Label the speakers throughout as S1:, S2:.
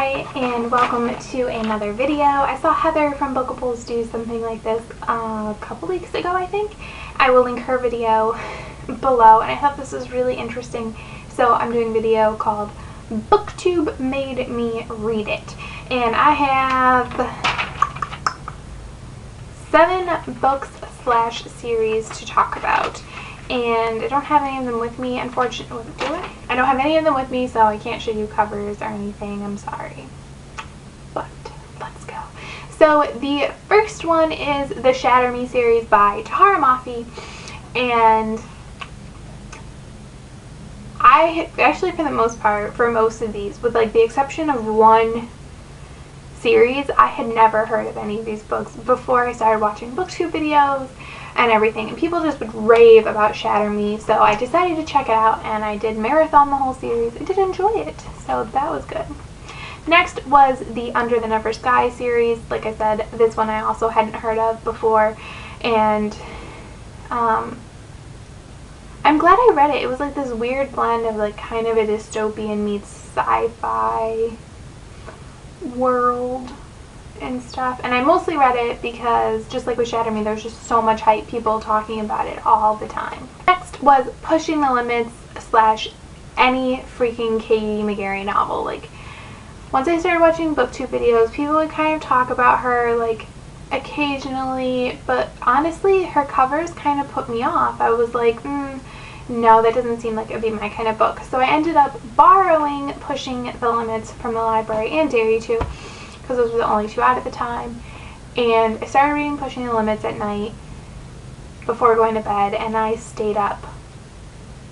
S1: Hi, and welcome to another video. I saw Heather from Bookables do something like this a couple weeks ago, I think. I will link her video below, and I thought this was really interesting, so I'm doing a video called Booktube Made Me Read It. And I have 7 books / series to talk about. And I don't have any of them with me, unfortunately. Do I? I don't have any of them with me, so I can't show you covers or anything. I'm sorry. But let's go. So the first one is the Shatter Me series by Tahereh Mafi. And I actually, for the most part, for most of these, with like the exception of one series, I had never heard of any of these books before I started watching Booktube videos and everything, and people just would rave about Shatter Me, so I decided to check it out, and I did marathon the whole series. I did enjoy it, so that was good. Next was the Under the Never Sky series. Like I said, this one I also hadn't heard of before, and I'm glad I read it. It was like this weird blend of like kind of a dystopian meets sci-fi world and stuff, and I mostly read it because, just like with Shatter Me, there's just so much hype, people talking about it all the time. Next was Pushing the Limits / any freaking Katie McGarry novel. Like, once I started watching Booktube videos, people would kind of talk about her like occasionally, but honestly her covers kind of put me off. I was like, no, that doesn't seem like it would be my kind of book. So I ended up borrowing Pushing the Limits from the library and Dare You, because those were the only 2 out at the time, and I started reading Pushing the Limits at night before going to bed, and I stayed up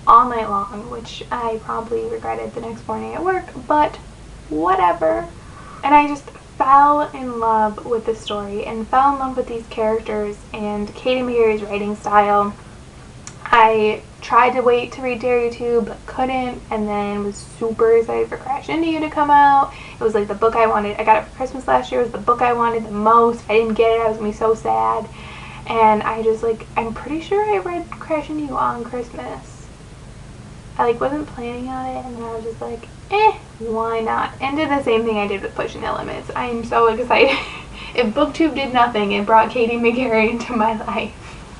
S1: all night long, which I probably regretted the next morning at work, but whatever. And I just fell in love with the story and fell in love with these characters and Katie McGarry's writing style. I tried to wait to read Dare You but couldn't, and then was super excited for Crash Into You to come out. It was like the book I wanted. I got it for Christmas last year. It was the book I wanted the most. If I didn't get it, I was going to be so sad. And I just I'm pretty sure I read Crash Into You on Christmas. I wasn't planning on it, and then I was just like, why not? And did the same thing I did with Pushing the Limits. I am so excited. If Booktube did nothing, it brought Katie McGarry into my life.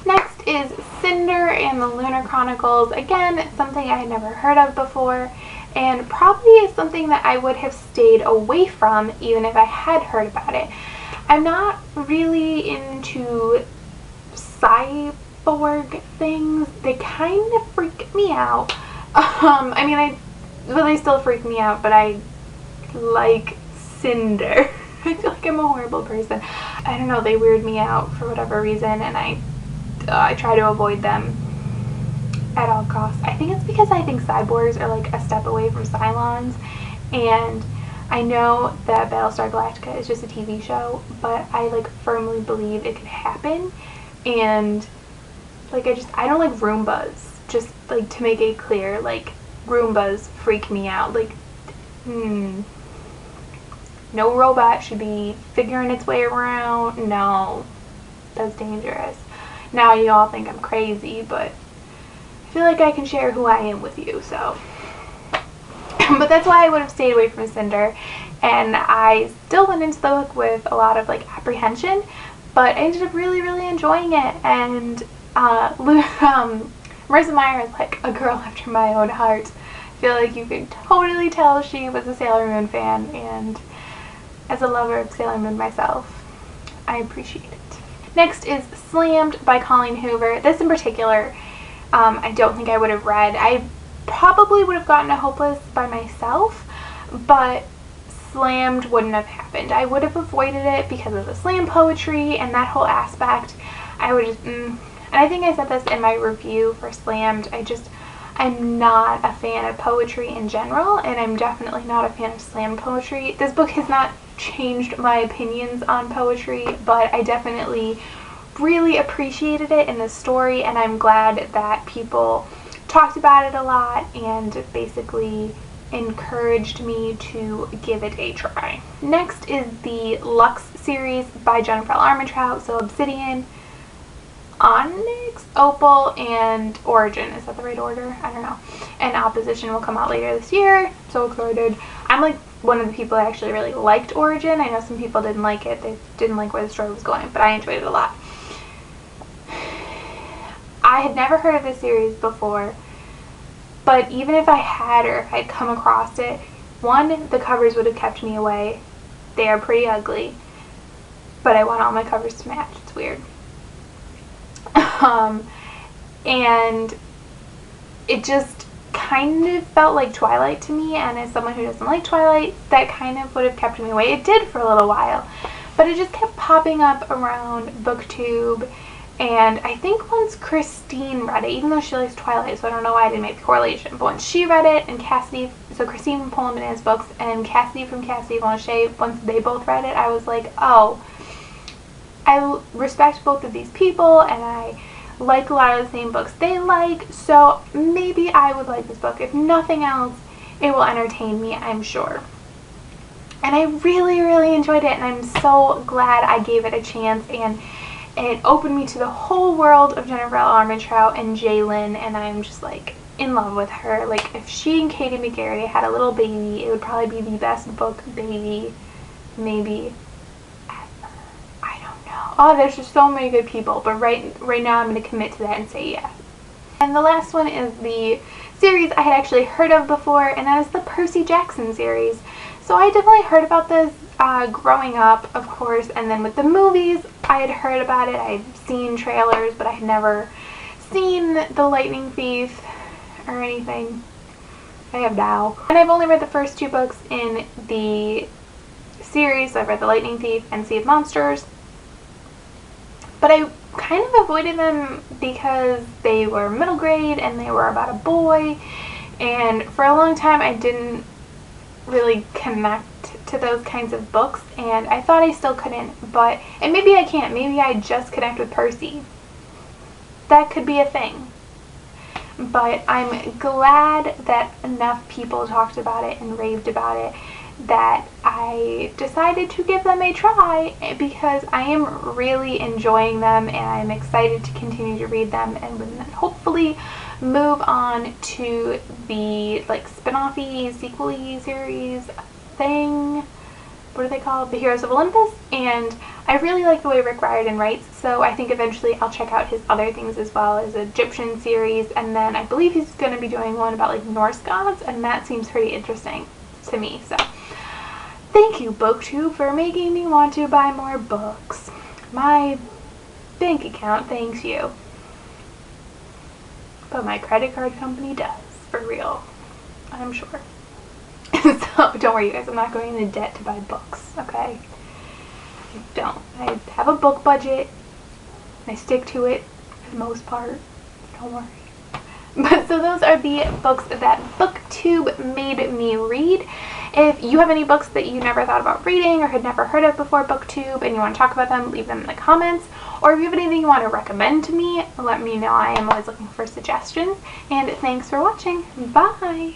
S1: Next is Cinder and the Lunar Chronicles. Again, something I had never heard of before, and probably is something that I would have stayed away from even if I had heard about it. I'm not really into cyborg things. They kind of freak me out. They still freak me out, but I like Cinder. I feel like I'm a horrible person. I don't know, they weird me out for whatever reason, and I try to avoid them at all costs. I think it's because I think cyborgs are like a step away from Cylons, and I know that Battlestar Galactica is just a TV show, but I firmly believe it could happen. And I don't like Roombas, just to make it clear, Roombas freak me out. No robot should be figuring its way around. No, that's dangerous. Now you all think I'm crazy, but I feel like I can share who I am with you, so. But that's why I would have stayed away from Cinder, and I still went into the book with a lot of apprehension, but I ended up really, really enjoying it. And Marissa Meyer is a girl after my own heart. I feel like you could totally tell she was a Sailor Moon fan, and as a lover of Sailor Moon myself, I appreciate it. Next is Slammed by Colleen Hoover. This in particular, I don't think I would have read. I probably would have gotten to Hopeless by myself, but Slammed wouldn't have happened. I would have avoided it because of the slam poetry and that whole aspect. I would just, and I think I said this in my review for Slammed, I'm not a fan of poetry in general, and I'm definitely not a fan of slam poetry. This book has not changed my opinions on poetry, but I definitely really appreciated it in the story, and I'm glad that people talked about it a lot and basically encouraged me to give it a try. Next is the Lux series by Jennifer Armentrout, so Obsidian, Onyx, Opal, and Origin. Is that the right order? I don't know. And Opposition will come out later this year. So excited. I'm one of the people that actually really liked Origin. I know some people didn't like it. They didn't like where the story was going, but I enjoyed it a lot. I had never heard of this series before, but even if I had, or if I'd come across it, one, the covers would have kept me away. They are pretty ugly, but I want all my covers to match. It's weird. And it just kind of felt like Twilight to me, and as someone who doesn't like Twilight, that kind of would have kept me away. It did for a little while, but it just kept popping up around Booktube, and I think once Christine read it, even though she likes Twilight, so I don't know why I didn't make the correlation, but once she read it, and Cassidy, so Christine from Pullman Bananas Books and Cassidy from Cassidy Blanchet, once they both read it, I was like, oh, I respect both of these people, and I like a lot of the same books they like, so maybe I would like this book. If nothing else, it will entertain me, I'm sure. And I really, really enjoyed it, and I'm so glad I gave it a chance, and it opened me to the whole world of Jennifer L. Armentrout and Jalen, and I'm just like in love with her. Like, if she and Katie McGarry had a little baby, it would probably be the best book baby maybe ever. I don't know. Oh, there's just so many good people, but right now I'm going to commit to that and say yes. And the last one is the series I had actually heard of before, and that is the Percy Jackson series. So I definitely heard about this growing up, of course, and then with the movies, I had heard about it. I had seen trailers, but I had never seen The Lightning Thief or anything. I have now. And I've only read the first two books in the series. So I've read The Lightning Thief and Sea of Monsters. But I kind of avoided them because they were middle grade and they were about a boy. And for a long time, I didn't really connect to those kinds of books, and I thought I still couldn't, and maybe I can't. Maybe I just connect with Percy. That could be a thing. But I'm glad that enough people talked about it and raved about it that I decided to give them a try, because I am really enjoying them, and I'm excited to continue to read them, and then hopefully move on to the like spin-offy, sequel-y series thing. What are they called? The Heroes of Olympus. And I really like the way Rick Riordan writes, so I think eventually I'll check out his other things as well, as Egyptian series, and then I believe he's going to be doing one about like Norse gods, and that seems pretty interesting to me. So thank you, Booktube, for making me want to buy more books. My bank account thanks you, but my credit card company does, for real, I'm sure. So don't worry, you guys, I'm not going into debt to buy books, okay? I don't. I have a book budget, and I stick to it for the most part. Don't worry. But so those are the books that Booktube made me read. If you have any books that you never thought about reading or had never heard of before Booktube and you want to talk about them, leave them in the comments. Or if you have anything you want to recommend to me, let me know. I am always looking for suggestions. And thanks for watching. Bye!